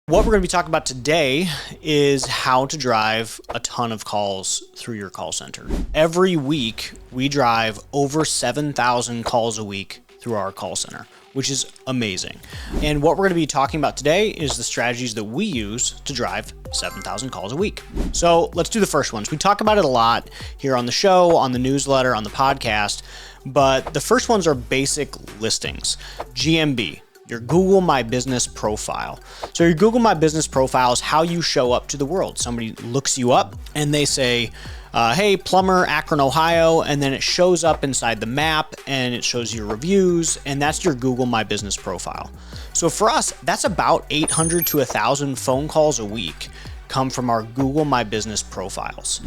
What we're going to be talking about today is how to drive a ton of calls through your call center. Every week, we drive over 7,000 calls a week through our call center, which is amazing. And what we're going to be talking about today is the strategies that we use to drive 7,000 calls a week. So let's do the first ones. We talk about it a lot here on the show, on the newsletter, on the podcast, but the first ones are basic listings. GMB. Your Google My Business profile. So your Google My Business profile is how you show up to the world. Somebody looks you up and they say, hey, plumber, Akron, Ohio, and then it shows up inside the map and it shows your reviews, and that's your Google My Business profile. So for us, that's about 800 to 1,000 phone calls a week come from our Google My Business profiles.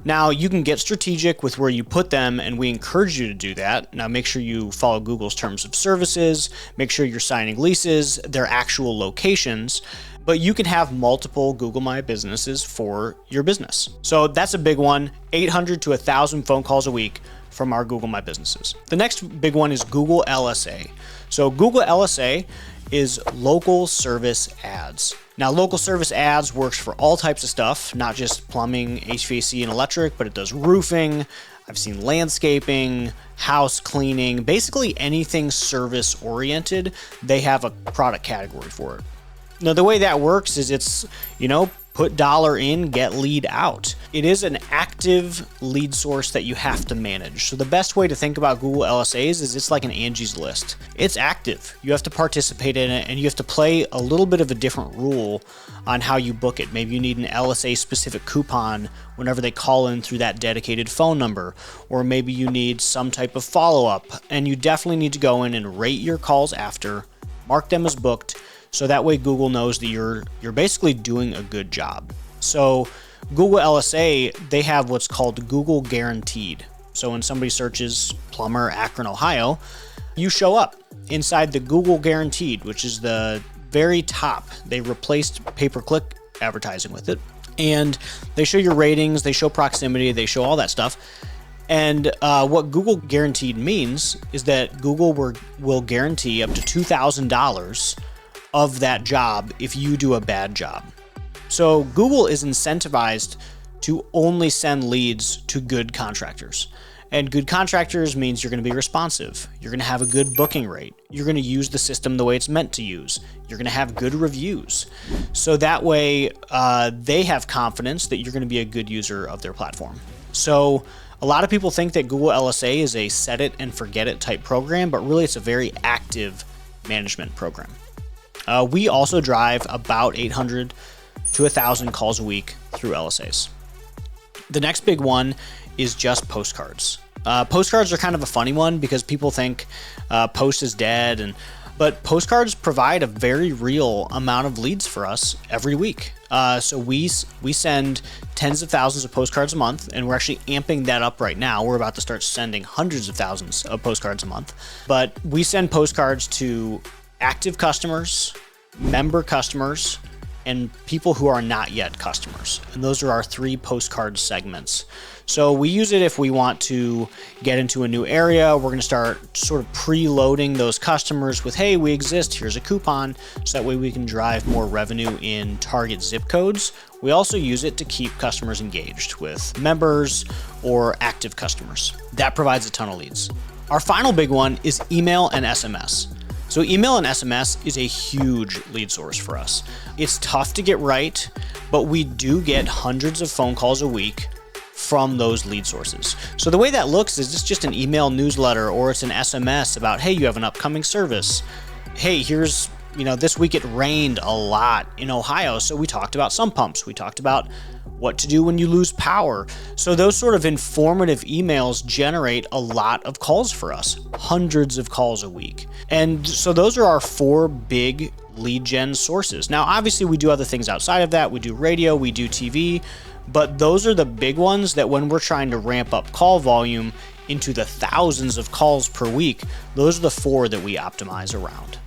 Now, you can get strategic with where you put them, and we encourage you to do that. Now, make sure you follow Google's terms of services, make sure you're signing leases, their actual locations, but you can have multiple Google My Businesses for your business. So that's a big one, 800 to 1,000 phone calls a week from our Google My Businesses. The next big one is Google LSA. So Google LSA is local service ads. Now, local service ads works for all types of stuff, not just plumbing, HVAC, and electric, but it does roofing. I've seen landscaping, house cleaning, basically anything service oriented, they have a product category for it. Now, the way that works is it's, put dollar in, get lead out. It is an active lead source that you have to manage. So the best way to think about Google LSAs is it's like an Angie's List. It's active. You have to participate in it, and you have to play a little bit of a different rule on how you book it. Maybe you need an LSA specific coupon whenever they call in through that dedicated phone number, or maybe you need some type of follow-up, and you definitely need to go in and rate your calls after, mark them as booked, so that way Google knows that you're basically doing a good job. So Google LSA, they have what's called Google Guaranteed. So when somebody searches plumber, Akron, Ohio, you show up inside the Google Guaranteed, which is the very top. They replaced pay-per-click advertising with it. And they show your ratings, they show proximity, they show all that stuff. And what Google Guaranteed means is that Google will guarantee up to $2,000 of that job if you do a bad job. So Google is incentivized to only send leads to good contractors. And good contractors means you're going to be responsive. You're going to have a good booking rate. You're going to use the system the way it's meant to use. You're going to have good reviews. So that way they have confidence that you're going to be a good user of their platform. So a lot of people think that Google LSA is a set it and forget it type program, but really it's a very active management program. We also drive about 800 to 1,000 calls a week through LSAs. The next big one is just postcards. Postcards are kind of a funny one because people think post is dead, but postcards provide a very real amount of leads for us every week. So we send tens of thousands of postcards a month, and we're actually amping that up right now. We're about to start sending hundreds of thousands of postcards a month. But we send postcards to active customers, member customers, and people who are not yet customers. And those are our 3 postcard segments. So we use it if we want to get into a new area. We're going to start sort of preloading those customers with, hey, we exist, here's a coupon, so that way we can drive more revenue in target zip codes. We also use it to keep customers engaged with members or active customers. That provides a ton of leads. Our final big one is email and SMS. So email and SMS is a huge lead source for us. It's tough to get right, but we do get hundreds of phone calls a week from those lead sources. So the way that looks is it's just an email newsletter, or it's an SMS about, hey, you have an upcoming service. Hey, here's, this week it rained a lot in Ohio, so we talked about sump pumps. We talked about what to do when you lose power. So those sort of informative emails generate a lot of calls for us, hundreds of calls a week. And so those are our 4 big lead gen sources. Now, obviously we do other things outside of that. We do radio, we do TV, but those are the big ones that when we're trying to ramp up call volume into the thousands of calls per week, those are the 4 that we optimize around.